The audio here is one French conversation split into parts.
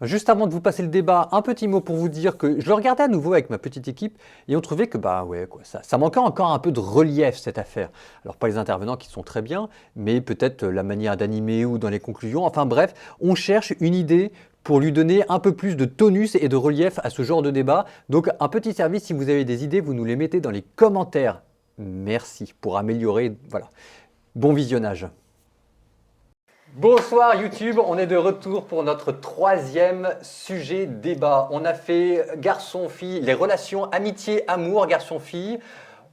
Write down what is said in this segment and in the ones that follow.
Juste avant de vous passer le débat, un petit mot pour vous dire que je le regardais à nouveau avec ma petite équipe et on trouvait que bah ouais, quoi, ça manquait encore un peu de relief cette affaire. Alors pas les intervenants qui sont très bien, mais peut-être la manière d'animer ou dans les conclusions. Enfin bref, on cherche une idée pour lui donner un peu plus de tonus et de relief à ce genre de débat. Donc un petit service, si vous avez des idées, vous nous les mettez dans les commentaires. Merci pour améliorer. Voilà. Bon visionnage. Bonsoir YouTube, on est de retour pour notre troisième sujet débat. On a fait garçon-fille, les relations amitié-amour garçon-fille.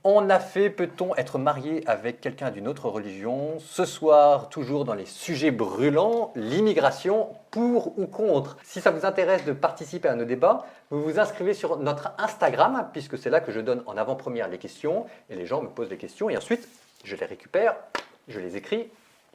On a fait peut-on être marié avec quelqu'un d'une autre religion. Ce soir, toujours dans les sujets brûlants, l'immigration, pour ou contre. Si ça vous intéresse de participer à nos débats, vous vous inscrivez sur notre Instagram, puisque c'est là que je donne en avant-première les questions, et les gens me posent les questions, et ensuite je les récupère, je les écris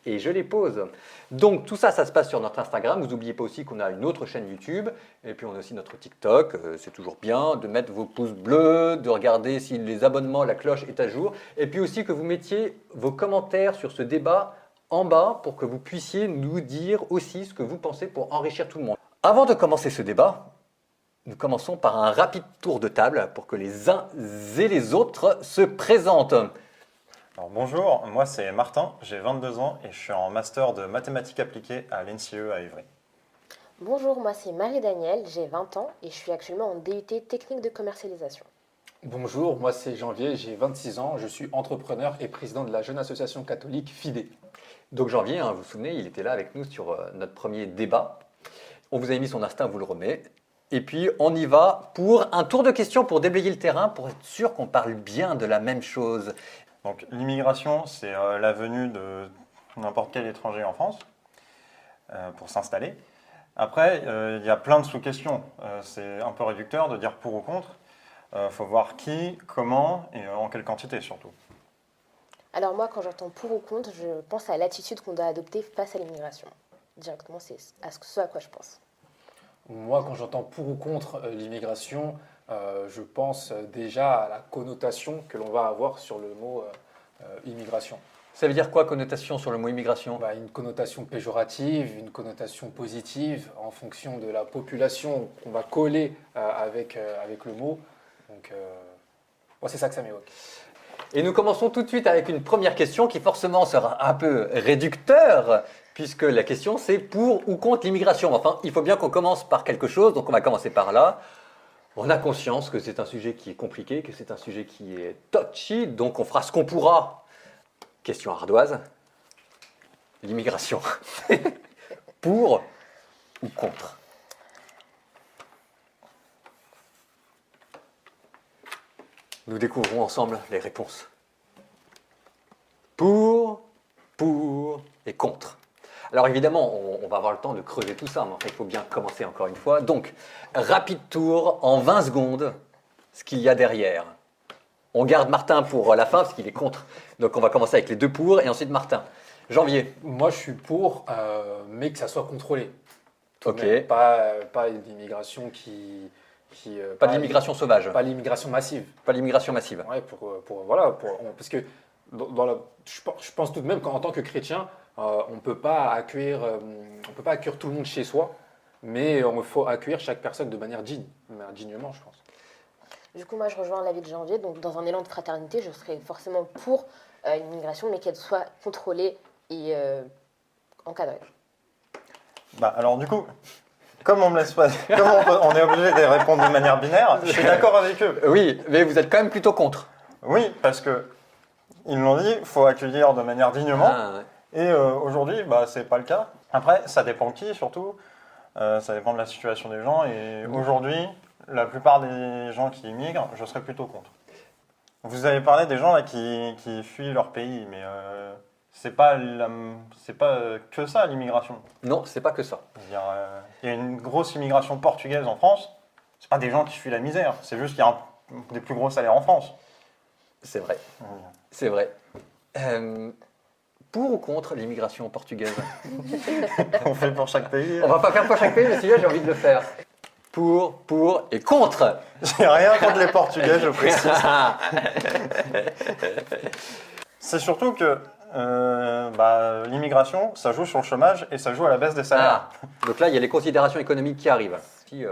et je les pose. Donc tout ça, ça se passe sur notre Instagram. Vous n'oubliez pas aussi qu'on a une autre chaîne YouTube. Et puis on a aussi notre TikTok. C'est toujours bien de mettre vos pouces bleus, de regarder si les abonnements, la cloche est à jour. Et puis aussi que vous mettiez vos commentaires sur ce débat en bas pour que vous puissiez nous dire aussi ce que vous pensez pour enrichir tout le monde. Avant de commencer ce débat, nous commençons par un rapide tour de table pour que les uns et les autres se présentent. Alors bonjour, moi c'est Martin, j'ai 22 ans et je suis en master de mathématiques appliquées à l'NCE à Ivry. Bonjour, moi c'est Marie-Danielle, j'ai 20 ans et je suis actuellement en DUT technique de commercialisation. Bonjour, moi c'est Janvier, j'ai 26 ans, je suis entrepreneur et président de la jeune association catholique FIDE. Donc Janvier, vous vous souvenez, il était là avec nous sur notre premier débat. On vous a mis son instinct, on vous le remet. Et puis on y va pour un tour de questions pour déblayer le terrain, pour être sûr qu'on parle bien de la même chose. Donc l'immigration, c'est la venue de n'importe quel étranger en France pour s'installer. Après, il y a plein de sous-questions. C'est un peu réducteur de dire pour ou contre. Il faut voir qui, comment et en quelle quantité surtout. Alors moi quand j'entends pour ou contre, je pense à l'attitude qu'on doit adopter face à l'immigration. Directement, c'est ce à quoi je pense. Moi quand j'entends pour ou contre l'immigration, je pense déjà à la connotation que l'on va avoir sur le mot immigration. Ça veut dire quoi, connotation sur le mot immigration? Une connotation péjorative, une connotation positive en fonction de la population qu'on va coller avec le mot. Donc moi c'est ça que ça m'évoque. Et nous commençons tout de suite avec une première question qui forcément sera un peu réducteur, puisque la question c'est pour ou contre l'immigration. Enfin, il faut bien qu'on commence par quelque chose, donc on va commencer par là. On a conscience que c'est un sujet qui est compliqué, que c'est un sujet qui est touchy, donc on fera ce qu'on pourra. Question ardoise. L'immigration. Pour ou contre? Nous découvrons ensemble les réponses. Pour et contre. Alors évidemment, on va avoir le temps de creuser tout ça, mais en fait, il faut bien commencer encore une fois. Donc, rapide tour en 20 secondes, ce qu'il y a derrière. On garde Martin pour la fin, parce qu'il est contre. Donc on va commencer avec les deux pour, et ensuite Martin. Janvier. Moi je suis pour, mais que ça soit contrôlé. Tout de Ok. même. Pas l'immigration Pas d'immigration sauvage. Pas l'immigration massive. Pas l'immigration massive. Ouais, parce que je pense tout de même qu'en tant que chrétien, on peut pas accueillir tout le monde chez soi, mais il faut accueillir chaque personne de manière dignement, je pense. Du coup moi je rejoins l'avis de Janvier, donc dans un élan de fraternité, je serais forcément pour l'immigration, mais qu'elle soit contrôlée et encadrée. Alors du coup, comme on me laisse pas, on est obligé de répondre de manière binaire, je suis d'accord avec eux. Oui, mais vous êtes quand même plutôt contre. Oui, parce que ils l'ont dit, il faut accueillir de manière dignement. Ah, ouais. Et aujourd'hui, c'est pas le cas. Après, ça dépend qui surtout. Ça dépend de la situation des gens. Et aujourd'hui, la plupart des gens qui immigrent, je serais plutôt contre. Vous avez parlé des gens là qui fuient leur pays, mais c'est pas que ça l'immigration. Non, c'est pas que ça. Je veux dire, il y a une grosse immigration portugaise en France. C'est pas des gens qui fuient la misère. C'est juste qu'il y a des plus gros salaires en France. C'est vrai. C'est vrai. Pour ou contre l'immigration portugaise? On fait pour chaque pays. On va pas faire pour chaque pays, mais celui-là, j'ai envie de le faire. Pour et contre. J'ai rien contre les Portugais, je précise. C'est surtout que l'immigration, ça joue sur le chômage et ça joue à la baisse des salaires. Donc là, il y a les considérations économiques qui arrivent. Si,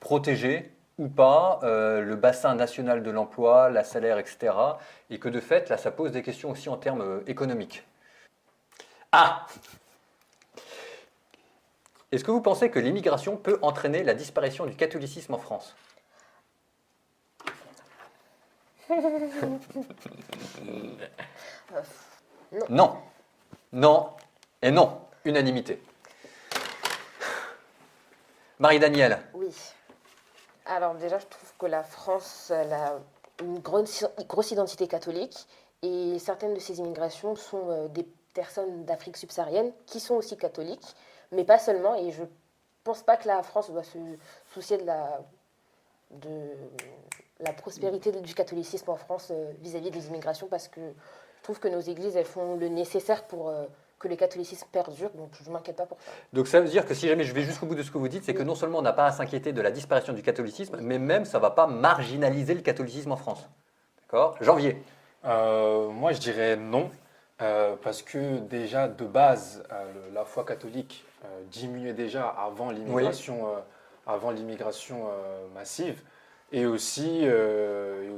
protéger ou pas le bassin national de l'emploi, la salaire, etc. Et que de fait, là, ça pose des questions aussi en termes économiques. Ah! Est-ce que vous pensez que l'immigration peut entraîner la disparition du catholicisme en France? Non. Non et non. Unanimité. Marie-Danielle. Oui. Alors déjà, je trouve que la France elle a une grosse identité catholique et certaines de ces immigrations sont des personnes d'Afrique subsaharienne qui sont aussi catholiques, mais pas seulement. Et je pense pas que la France doit se soucier de la prospérité du catholicisme en France vis-à-vis des immigrations parce que je trouve que nos églises elles font le nécessaire pour que le catholicisme perdure, donc je ne m'inquiète pas pour ça. Donc ça veut dire que si jamais je vais jusqu'au bout de ce que vous dites, c'est que non seulement on n'a pas à s'inquiéter de la disparition du catholicisme, mais même ça ne va pas marginaliser le catholicisme en France. D'accord? Janvier. Moi, je dirais non, parce que déjà, de base, la foi catholique diminuait déjà avant l'immigration massive. Et aussi. Ouais,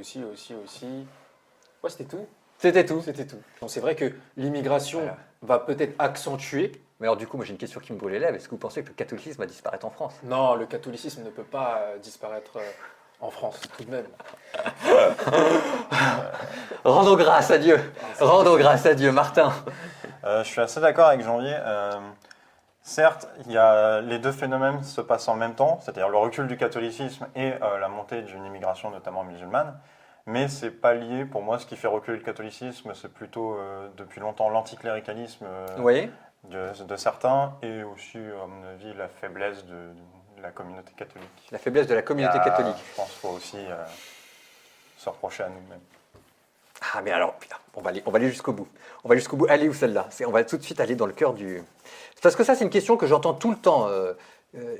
c'était tout. C'était tout. C'était tout. Donc, c'est vrai que l'immigration va peut-être accentuer. Mais alors du coup, moi j'ai une question qui me brûle les lèvres. Est-ce que vous pensez que le catholicisme va disparaître en France? Non, le catholicisme ne peut pas disparaître en France, tout de même. Rendons grâce à Dieu. Rendons grâce à Dieu, Martin. Je suis assez d'accord avec Janvier. Certes, les deux phénomènes se passent en même temps, c'est-à-dire le recul du catholicisme et la montée d'une immigration notamment musulmane. Mais ce n'est pas lié. Pour moi, ce qui fait reculer le catholicisme, c'est plutôt depuis longtemps l'anticléricalisme Oui. de certains et aussi, à mon avis, la faiblesse de la communauté catholique. La faiblesse de la communauté catholique. Je pense qu'il faut aussi se reprocher à nous-mêmes. Ah mais alors, putain, on va aller jusqu'au bout. On va jusqu'au bout. Allez où celle-là? On va tout de suite aller dans le cœur du... Parce que ça, c'est une question que j'entends tout le temps.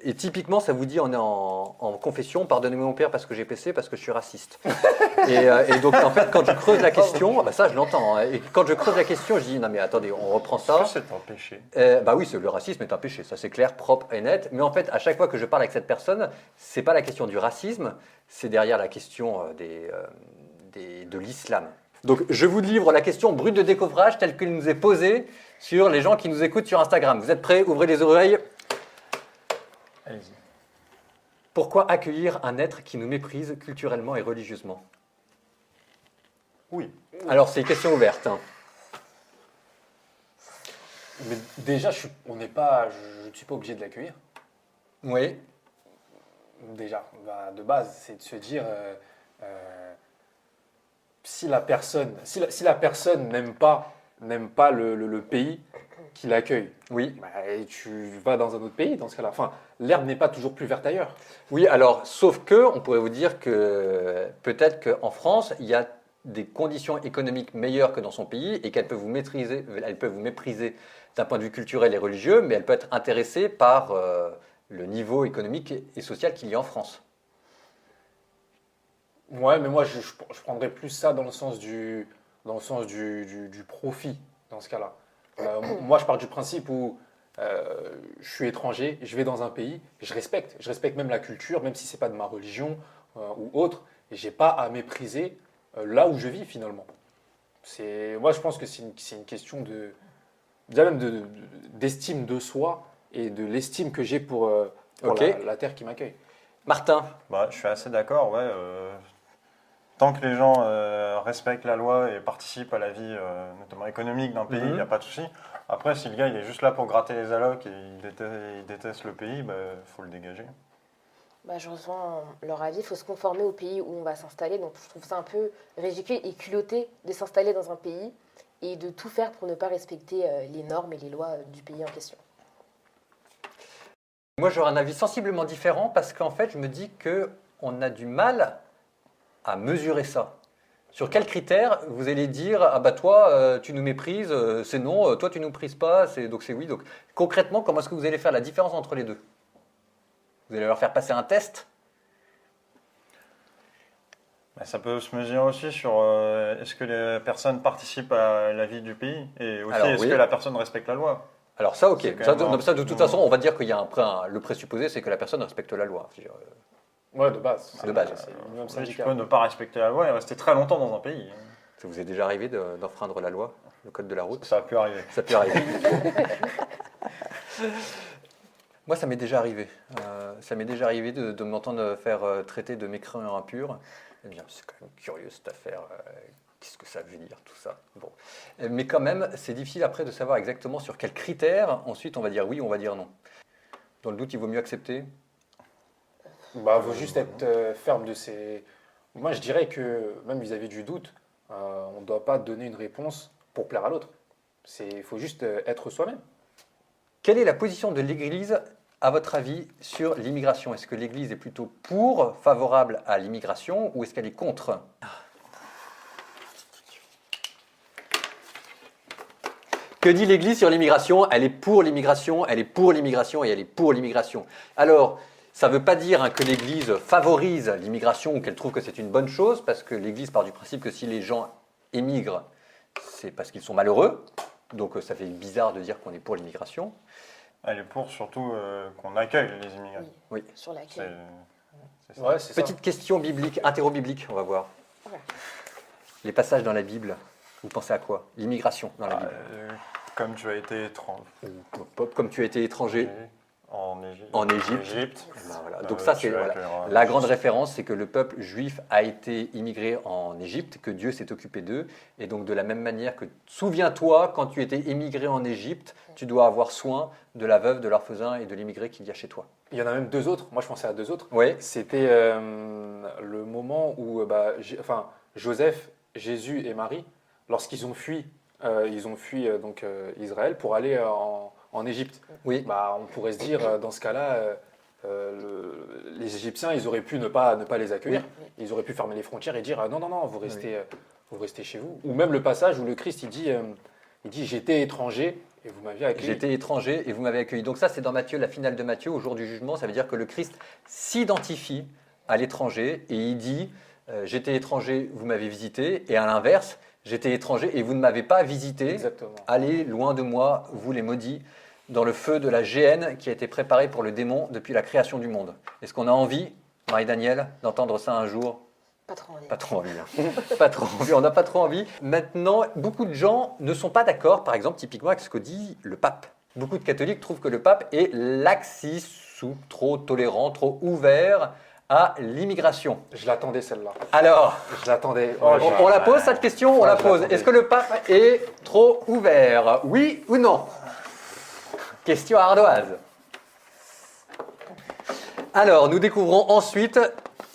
Et typiquement, ça vous dit, on est en confession, pardonnez-moi mon père parce que j'ai péché, parce que je suis raciste. et donc, en fait, quand je creuse la question, bah ça, je l'entends. Hein, et quand je creuse la question, je dis, non mais attendez, on reprend ça. Est-ce que c'est un péché? Bah oui, le racisme est un péché, ça c'est clair, propre et net. Mais en fait, à chaque fois que je parle avec cette personne, c'est pas la question du racisme, c'est derrière la question de l'islam. Donc, je vous livre la question brute de découvrage telle qu'elle nous est posée sur les gens qui nous écoutent sur Instagram. Vous êtes prêts? Ouvrez les oreilles. Allez-y. Pourquoi accueillir un être qui nous méprise culturellement et religieusement? Oui. Alors, c'est une question ouverte. Hein. Mais déjà, je ne suis pas obligé de l'accueillir. Oui. Déjà, de base, c'est de se dire si la personne n'aime pas le pays qui l'accueille, Oui. bah, et tu vas dans un autre pays dans ce cas-là. Enfin, l'herbe n'est pas toujours plus verte ailleurs. Oui, alors, sauf que, on pourrait vous dire que peut-être qu'en France, il y a des conditions économiques meilleures que dans son pays et qu'elle peut vous mépriser d'un point de vue culturel et religieux, mais elle peut être intéressée par le niveau économique et social qu'il y a en France. Ouais, mais moi, je prendrais plus ça dans le sens du profit, dans ce cas-là. Moi, je pars du principe où je suis étranger, je vais dans un pays, je respecte même la culture, même si ce n'est pas de ma religion ou autre, et je n'ai pas à mépriser là où je vis finalement. Moi, je pense que c'est une question déjà même d'estime de soi et de l'estime que j'ai pour la terre qui m'accueille. Martin? Bah, je suis assez d'accord, ouais. Tant que les gens respectent la loi et participent à la vie, notamment économique d'un pays, il n'y a pas de souci. Après, si le gars il est juste là pour gratter les allocs et il déteste le pays, il faut le dégager. Bah, je rejoins leur avis, il faut se conformer au pays où on va s'installer. Donc je trouve ça un peu ridicule et culotté de s'installer dans un pays et de tout faire pour ne pas respecter les normes et les lois du pays en question. Moi, j'aurais un avis sensiblement différent parce qu'en fait, je me dis qu'on a du mal à mesurer ça. Sur quels critères vous allez dire ah bah toi tu nous méprises, c'est non, toi tu nous méprises pas, donc c'est oui. Donc concrètement, comment est-ce que vous allez faire la différence entre les deux? Vous allez leur faire passer un test? Bah, ça peut se mesurer aussi sur est-ce que les personnes participent à la vie du pays et aussi Alors, est-ce oui. que la personne respecte la loi. Alors ça, ok. C'est quand Ça, même non, ça, de toute un- façon, on va dire qu'il y a le présupposé, c'est que la personne respecte la loi. Je veux dire, Ouais, de base. De base. C'est le minimum Tu syndical. peux ne pas respecter la loi et rester très longtemps dans un pays. ça vous est déjà arrivé d'enfreindre la loi, le code de la route? Ça a pu arriver. Ça peut arriver. Moi, ça m'est déjà arrivé. Ça m'est déjà arrivé de m'entendre faire traiter de mécréant impur. Eh bien, c'est quand même curieux cette affaire. Qu'est-ce que ça veut dire tout ça? Bon. Mais quand même, c'est difficile après de savoir exactement sur quels critères. Ensuite, on va dire oui, on va dire non. Dans le doute, il vaut mieux accepter. Bah, faut juste être ferme de ses. Moi, je dirais que même vis-à-vis du doute, on ne doit pas donner une réponse pour plaire à l'autre. Il faut juste être soi-même. Quelle est la position de l'Église, à votre avis, sur l'immigration? Est-ce que l'Église est plutôt pour, favorable à l'immigration, ou est-ce qu'elle est contre? Que dit l'Église sur l'immigration? Elle est pour l'immigration, elle est pour l'immigration et elle est pour l'immigration. Alors, ça ne veut pas dire que l'Église favorise l'immigration ou qu'elle trouve que c'est une bonne chose, parce que l'Église part du principe que si les gens émigrent, c'est parce qu'ils sont malheureux. Donc ça fait bizarre de dire qu'on est pour l'immigration. Elle est pour surtout qu'on accueille les immigrés. Oui. Sur l'accueil. C'est ça. Ouais, c'est ça. Petite question biblique, interro-biblique, on va voir. Ouais. Les passages dans la Bible, vous pensez à quoi? L'immigration dans la Bible. Comme tu as été étranger Comme tu as été étranger en Égypte. en Égypte. Ben voilà. Donc ça, c'est tu voilà. accueilleras- La grande référence, c'est que le peuple juif a été immigré en Égypte, que Dieu s'est occupé d'eux. Et donc de la même manière que, souviens-toi, quand tu étais immigré en Égypte, tu dois avoir soin de la veuve, de l'orphelin et de l'immigré qu'il y a chez toi. Il y en a même deux autres. Moi, je pensais à deux autres. Oui. C'était le moment où Joseph, Jésus et Marie, lorsqu'ils ont fui, Israël pour aller en Égypte. Oui. Bah, on pourrait se dire, dans ce cas-là, les Égyptiens, ils auraient pu ne pas les accueillir. Ils auraient pu fermer les frontières et dire non, vous restez chez vous. Ou même le passage où le Christ, il dit j'étais étranger et vous m'aviez accueilli. J'étais étranger et vous m'avez accueilli. Donc ça, c'est dans Matthieu, la finale de Matthieu, au jour du jugement. Ça veut dire que le Christ s'identifie à l'étranger et il dit j'étais étranger, vous m'avez visité. Et à l'inverse, j'étais étranger et vous ne m'avez pas visité. Exactement. Allez loin de moi, vous les maudits, dans le feu de la géhenne qui a été préparé pour le démon depuis la création du monde. Est-ce qu'on a envie, Marie-Danielle, d'entendre ça un jour? Pas trop envie. Pas trop envie. Hein. Pas trop envie, on n'a pas trop envie. Maintenant, beaucoup de gens ne sont pas d'accord, par exemple, typiquement avec ce que dit le pape. Beaucoup de catholiques trouvent que le pape est laxiste ou trop tolérant, trop ouvert à l'immigration. Je l'attendais celle-là. Alors, Je l'attendais. on la pose cette question, on la je pose. l'attendais. Est-ce que le pape est trop ouvert? Oui ou non? Question ardoise. Alors, nous découvrons ensuite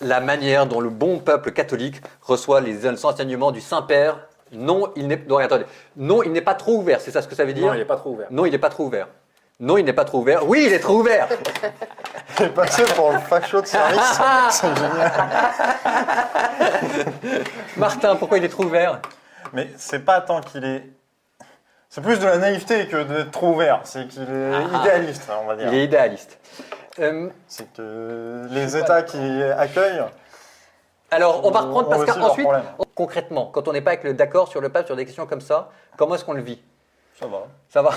la manière dont le bon peuple catholique reçoit les enseignements du Saint-Père. Non, il n'est non, il n'est pas trop ouvert, c'est ça ce que ça veut dire? Non, il n'est pas trop ouvert. Non, il n'est pas trop ouvert. Non, il n'est pas trop ouvert. Oui, il est trop ouvert. T'es passé pour le facho de service. C'est génial. Martin, pourquoi il est trop ouvert? Mais c'est pas tant qu'il est. C'est plus de la naïveté que d'être trop ouvert. C'est qu'il est idéaliste, on va dire. Il est idéaliste. C'est que les États qui accueillent. Alors, on va reprendre ont parce aussi leurs qu'ensuite, problèmes. concrètement, quand on n'est pas avec le d'accord sur le pape sur des questions comme ça, comment est-ce qu'on le vit? Ça va. Ça va?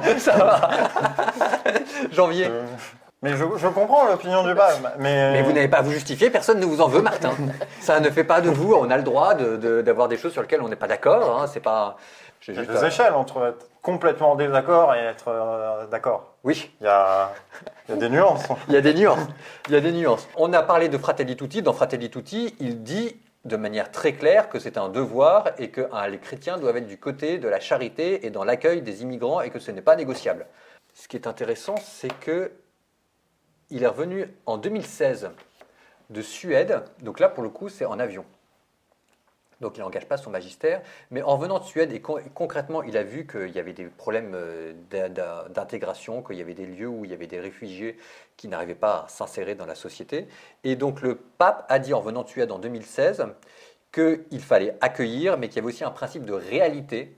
Ouais. Ça va. Janvier. Mais je comprends l'opinion du pape. Mais vous n'avez pas à vous justifier, personne ne vous en veut, Martin. Ça ne fait pas de vous, on a le droit d'avoir des choses sur lesquelles on n'est pas d'accord. Hein, c'est pas. Il y a des échelles entre être complètement en désaccord et être d'accord. Oui, Il y a des nuances. il y a des nuances. Il y a des nuances. On a parlé de Fratelli Tutti. Dans Fratelli Tutti, il dit de manière très claire que c'est un devoir et que les chrétiens doivent être du côté de la charité et dans l'accueil des immigrants et que ce n'est pas négociable. Ce qui est intéressant, c'est que il est revenu en 2016 de Suède. Donc là, pour le coup, c'est en avion. Donc il n'engage pas son magistère. Mais en venant de Suède, et concrètement, il a vu qu'il y avait des problèmes d'intégration, qu'il y avait des lieux où il y avait des réfugiés qui n'arrivaient pas à s'insérer dans la société. Et donc le pape a dit en venant de Suède en 2016 qu'il fallait accueillir, mais qu'il y avait aussi un principe de réalité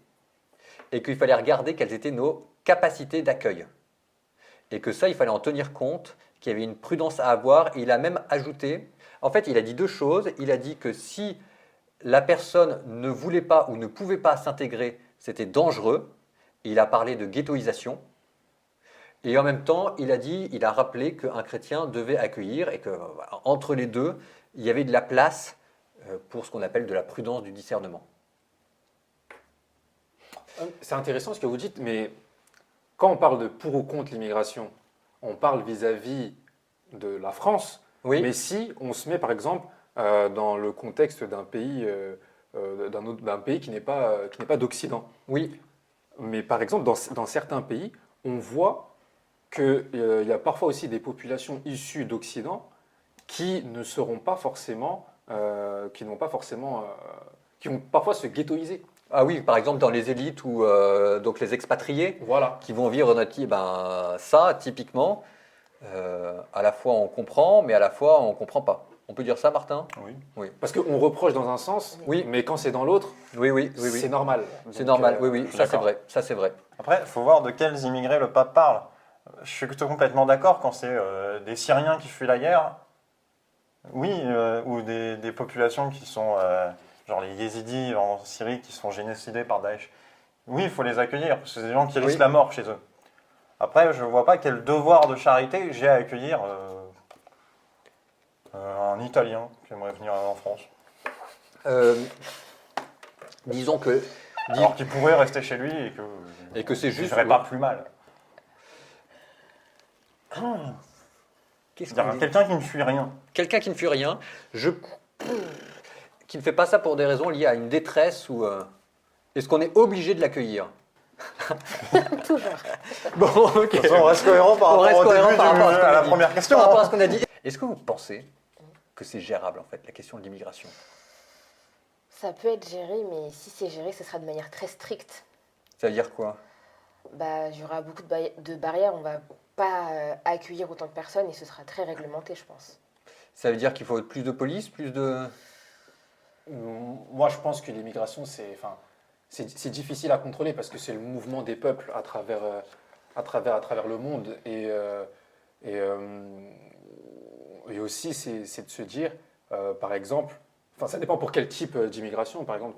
et qu'il fallait regarder quelles étaient nos capacités d'accueil. Et que ça, il fallait en tenir compte, qu'il y avait une prudence à avoir. Et il a même ajouté, En fait, il a dit deux choses. Il a dit que si la personne ne voulait pas ou ne pouvait pas s'intégrer, c'était dangereux. Il a parlé de ghettoisation. Et en même temps, il a rappelé qu'un chrétien devait accueillir et que voilà, entre les deux, il y avait de la place pour ce qu'on appelle de la prudence du discernement. C'est intéressant ce que vous dites, mais quand on parle de pour ou contre l'immigration, on parle vis-à-vis de la France. Oui. Mais si on se met par exemple dans le contexte d'un pays, d'un pays qui n'est pas d'Occident. Oui, Mais par exemple, dans certains pays, on voit qu'il y a parfois aussi des populations issues d'Occident qui ne seront pas forcément, qui vont parfois se ghettoiser. ah oui, par exemple dans les élites ou donc les expatriés Voilà. qui vont vivre notre pays, ben ça typiquement, à la fois on comprend, mais à la fois on comprend pas. On peut dire ça, Martin? Oui. Parce qu'on reproche dans un sens, Oui. mais quand c'est dans l'autre, Oui. c'est normal. C'est Donc, normal. Oui, je suis ça c'est d'accord. vrai. Ça c'est vrai. Après, il faut voir de quels immigrés le pape parle. Je suis complètement d'accord quand c'est des Syriens qui fuient la guerre. Oui, ou des populations qui sont, genre les Yézidis en Syrie, qui sont génocidés par Daesh. Oui, il faut les accueillir, parce que c'est des gens qui risquent la mort chez eux. Après, je ne vois pas quel devoir de charité j'ai à accueillir un Italien qui aimerait venir en France. Disons que Alors qu'il pourrait rester chez lui et que c'est je juste. ne pas plus mal. Qu'est-ce C'est-à-dire qu'on dit quelqu'un qui ne fuit rien. Quelqu'un qui ne fuit rien, qui ne fait pas ça pour des raisons liées à une détresse ou est-ce qu'on est obligé de l'accueillir? Toujours. Bon, ok. De toute façon, on reste cohérent par On rapport reste au cohérent début par rapport à ce qu'on à a la dit. première question. Par rapport hein. à ce qu'on a dit. Est-ce que vous pensez que c'est gérable en fait la question de l'immigration? Ça peut être géré, mais si c'est géré, ce sera de manière très stricte. Ça veut dire quoi? Bah, il y aura beaucoup de barrières, on va pas accueillir autant de personnes et ce sera très réglementé, je pense. Ça veut dire qu'il faut plus de police, plus de. Moi, je pense que l'immigration, c'est difficile à contrôler parce que c'est le mouvement des peuples à travers le monde. Et aussi, c'est de se dire, par exemple, ça dépend pour quel type d'immigration. Par exemple,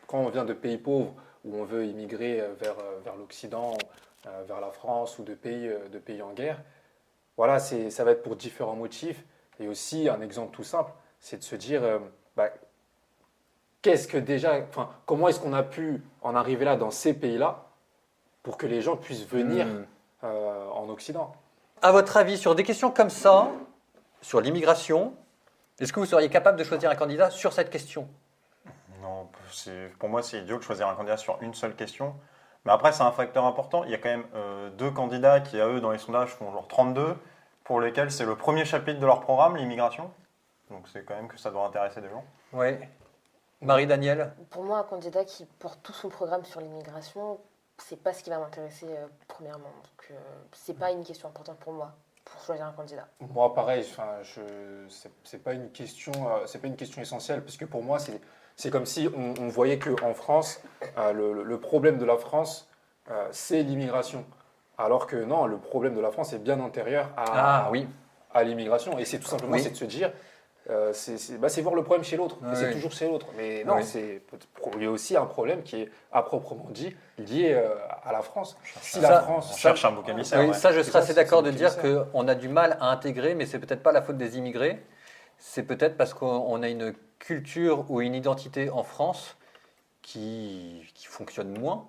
quand on vient de pays pauvres où on veut immigrer vers l'Occident, vers la France ou de pays en guerre, voilà, ça va être pour différents motifs. Et aussi, un exemple tout simple, c'est de se dire, comment est-ce qu'on a pu en arriver là dans ces pays-là pour que les gens puissent venir en Occident? À votre avis, sur des questions comme ça, sur l'immigration, est-ce que vous seriez capable de choisir un candidat sur cette question? Non, pour moi, c'est idiot de choisir un candidat sur une seule question. Mais après, c'est un facteur important. Il y a quand même deux candidats qui, à eux, dans les sondages, font genre 32, pour lesquels c'est le premier chapitre de leur programme, l'immigration. Donc c'est quand même que ça doit intéresser des gens. Oui. Marie-Danielle? Pour moi, un candidat qui porte tout son programme sur l'immigration, c'est pas ce qui va m'intéresser premièrement. Donc, c'est pas une question importante pour moi, pour choisir un candidat. Moi, pareil, c'est pas une question essentielle, parce que pour moi, c'est comme si on voyait qu'en France, le problème de la France, c'est l'immigration. Alors que non, le problème de la France est bien antérieur à l'immigration. Et c'est tout simplement Oui. c'est de se dire, c'est voir le problème chez l'autre. Oui. Et c'est toujours chez l'autre. Mais non, Oui. il y a aussi un problème qui est, à proprement dit, lié à la France. Si Ça- la On France... cherche un bouc émissaire. Oui, ouais. ça, je C'est serais ça, assez c'est d'accord de le dire commissaire. qu'on a du mal à intégrer, mais c'est peut-être pas la faute des immigrés. C'est peut-être parce qu'on a une culture ou une identité en France qui fonctionne moins,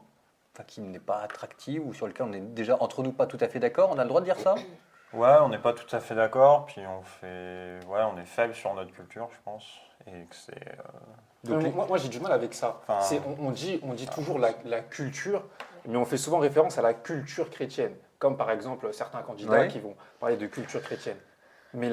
enfin, qui n'est pas attractive ou sur lequel on est déjà entre nous pas tout à fait d'accord. On a le droit de dire ça? Ouais, on n'est pas tout à fait d'accord. Puis on est faible sur notre culture, je pense. Et que c'est. Donc, Moi, j'ai du mal avec ça. Enfin, On dit toujours la culture, mais on fait souvent référence à la culture chrétienne, comme par exemple certains candidats Ouais. qui vont parler de culture chrétienne. Mais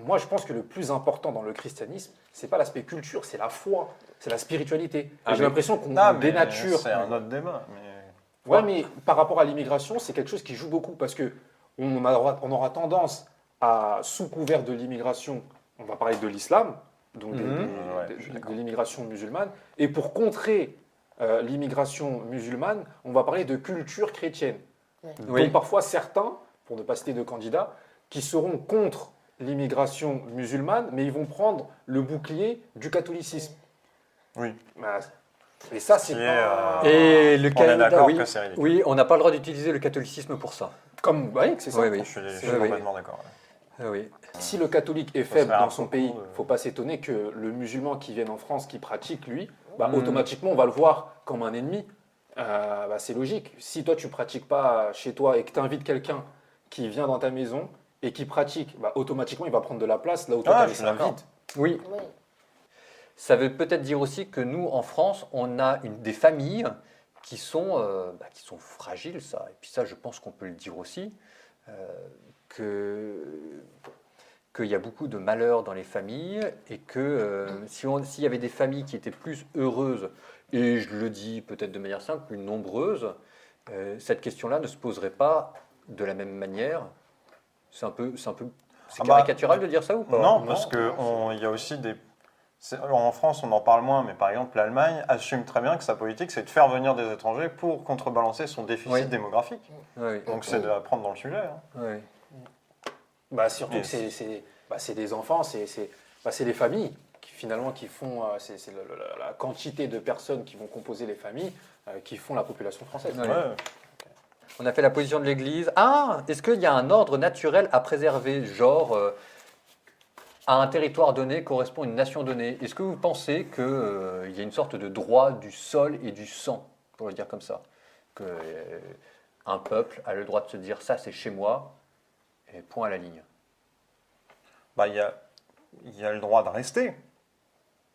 moi, je pense que le plus important dans le christianisme, c'est pas l'aspect culture, c'est la foi, c'est la spiritualité. Et Ah, j'ai mais- l'impression qu'on Non, mais dénature. c'est un autre débat. Mais... Ouais, mais par rapport à l'immigration, c'est quelque chose qui joue beaucoup parce que on aura tendance à, sous couvert de l'immigration, on va parler de l'islam, donc Ouais, je suis d'accord. de l'immigration musulmane, et pour contrer l'immigration musulmane, on va parler de culture chrétienne. Oui. Donc parfois certains, pour ne pas citer de candidats, qui seront contre l'immigration musulmane, mais ils vont prendre le bouclier du catholicisme. Oui. Bah, et ça, c'est Qui est, pas... Et le On est Canada, d'accord oui, que c'est ridicule. oui, on n'a pas le droit d'utiliser le catholicisme pour ça. Comme, oui, c'est ça. Oui, oui. Je suis Oui, oui. complètement d'accord. Oui. Si le catholique est Ça faible serait un dans son propos pays, de- faut pas s'étonner que le musulman qui vient en France, qui pratique, lui, bah, Mm. automatiquement, on va le voir comme un ennemi. Bah, c'est logique. Si toi, tu pratiques pas chez toi et que tu invites quelqu'un qui vient dans ta maison et qui pratique, bah, automatiquement, il va prendre de la place là où toi, Ah, tu as je laissé suis un d'accord. vide. Oui. Oui. Ça veut peut-être dire aussi que nous, en France, on a des familles qui sont fragiles, ça. Et puis ça, je pense qu'on peut le dire aussi, que qu'il y a beaucoup de malheurs dans les familles et que s'il y avait des familles qui étaient plus heureuses, et je le dis peut-être de manière simple, plus nombreuses, cette question-là ne se poserait pas de la même manière. C'est Ah bah, caricatural de dire ça ou pas? Non, Non, parce non, qu'il y a aussi des... En France, on en parle moins, mais par exemple, l'Allemagne assume très bien que sa politique, c'est de faire venir des étrangers pour contrebalancer son déficit Oui. démographique. Oui, Donc c'est de la prendre dans le sujet. Hein. oui. Bah, surtout Et que c'est des enfants, c'est les familles qui finalement qui font, c'est la quantité de personnes qui vont composer les familles qui font la population française. Ouais. Ouais. On a fait la position de l'Église. Ah, est-ce qu'il y a un ordre naturel à préserver, genre à un territoire donné correspond une nation donnée? Est-ce que vous pensez qu'il y a une sorte de droit du sol et du sang, pour le dire comme ça, que un peuple a le droit de se dire ça c'est chez moi et point à la ligne? Bah, il y a le droit de rester.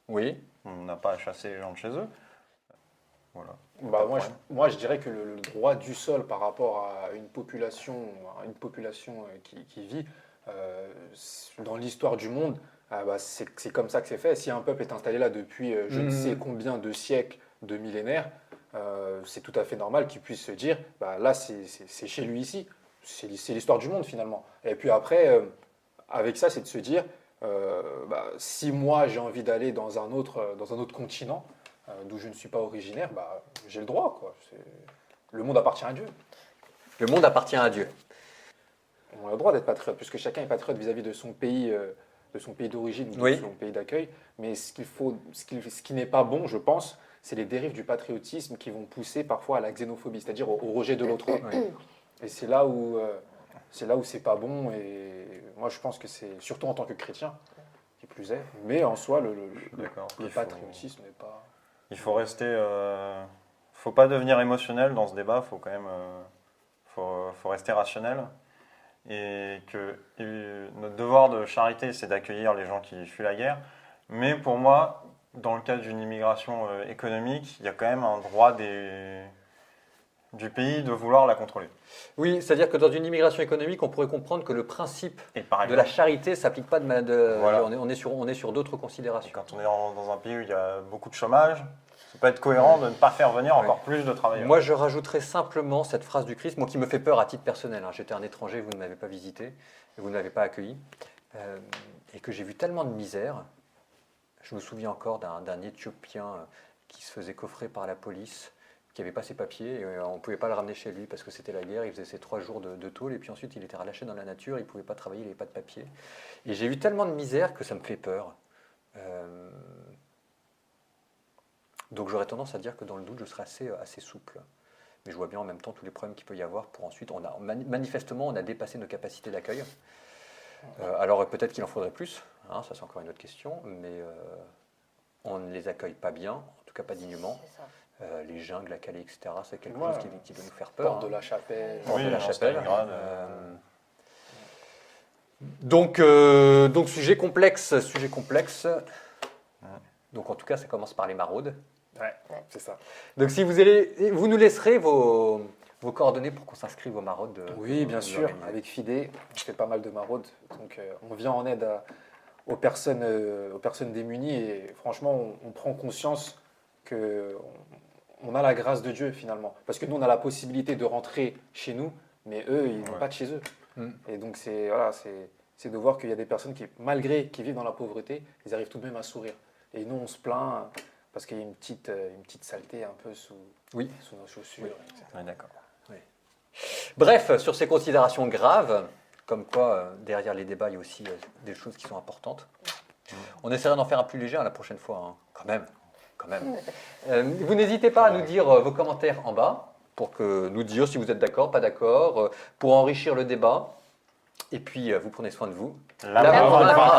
Oui. On n'a pas à chasser les gens de chez eux. Voilà. Bah, Pas de moi, problème. moi, je dirais que le droit du sol par rapport à une population qui vit dans l'histoire du monde, bah, c'est comme ça que c'est fait. Si un peuple est installé là depuis je ne sais combien de siècles, de millénaires, c'est tout à fait normal qu'il puisse se dire, bah, là, c'est chez lui ici. C'est l'histoire du monde finalement. Et puis après, avec ça, c'est de se dire, bah, si moi j'ai envie d'aller dans un autre continent, d'où je ne suis pas originaire, bah, j'ai le droit. Quoi. Le monde appartient à Dieu. Le monde appartient à Dieu. On a le droit d'être patriote, puisque chacun est patriote vis-à-vis de son pays d'origine ou de Oui. son pays d'accueil. Mais ce qui n'est pas bon, je pense, c'est les dérives du patriotisme qui vont pousser parfois à la xénophobie, c'est-à-dire au rejet de l'autre. Oui. Et c'est là où c'est pas bon. Et moi, je pense que c'est surtout en tant que chrétien, qui plus est. Mais en soi, le D'accord. patriotisme n'est pas. Il faut rester. Faut pas devenir émotionnel dans ce débat. Faut quand même. Faut rester rationnel. Et que notre devoir de charité, c'est d'accueillir les gens qui fuient la guerre. Mais pour moi, dans le cadre d'une immigration économique, il y a quand même un droit du pays de vouloir la contrôler. Oui, c'est-à-dire que dans une immigration économique, on pourrait comprendre que le principe Et par de la exemple, charité ne s'applique pas Voilà. on est sur d'autres considérations. quand on est dans un pays où il y a beaucoup de chômage, ça peut être cohérent de ne pas faire venir encore plus de travailleurs. Moi, je rajouterais simplement cette phrase du Christ, moi qui me fait peur à titre personnel. Hein. J'étais un étranger, vous ne m'avez pas visité, vous ne m'avez pas accueilli, et que j'ai vu tellement de misère. Je me souviens encore d'un Éthiopien qui se faisait coffrer par la police, qui n'avait pas ses papiers, et on ne pouvait pas le ramener chez lui parce que c'était la guerre, il faisait ses 3 jours de tôle, et puis ensuite il était relâché dans la nature, il ne pouvait pas travailler, il n'avait pas de papiers. Et j'ai vu tellement de misère que ça me fait peur. Donc j'aurais tendance à dire que dans le doute, je serais assez souple. Mais je vois bien en même temps tous les problèmes qu'il peut y avoir pour ensuite. Manifestement, on a dépassé nos capacités d'accueil. Alors peut-être qu'il en faudrait plus, hein, ça c'est encore une autre question, mais on ne les accueille pas bien, en tout cas pas dignement. C'est ça. Les jungles à Calais, etc., c'est quelque Ouais. chose qui peut nous faire peur. Porte de la Chapelle. Porte Oui, de la en Chapelle. Stalingrad, Donc sujet complexe, sujet complexe. Donc en tout cas, ça commence par les maraudes. Ouais, c'est ça. Donc si vous nous laisserez vos coordonnées pour qu'on s'inscrive aux maraudes. Oui, bien vous sûr. organisez. Avec Fidé, on fait pas mal de maraudes. Donc, on vient en aide aux personnes démunies. Et franchement, on prend conscience qu'on a la grâce de Dieu finalement. Parce que nous, on a la possibilité de rentrer chez nous, mais eux, ils n'ont Ouais. pas de chez eux. Mm. Et donc, c'est de voir qu'il y a des personnes qui, malgré qu'ils vivent dans la pauvreté, ils arrivent tout de même à sourire. Et nous, on se plaint parce qu'il y a une petite saleté un peu sous nos chaussures. Oui. etc. On est d'accord. Bref, sur ces considérations graves, Comme quoi, derrière les débats, il y a aussi des choses qui sont importantes. On essaiera d'en faire un plus léger la prochaine fois, hein. Quand même. Quand même. Vous n'hésitez pas à nous dire vos commentaires en bas pour nous dire si vous êtes d'accord, pas d'accord, pour enrichir le débat. Et puis, vous prenez soin de vous. La province.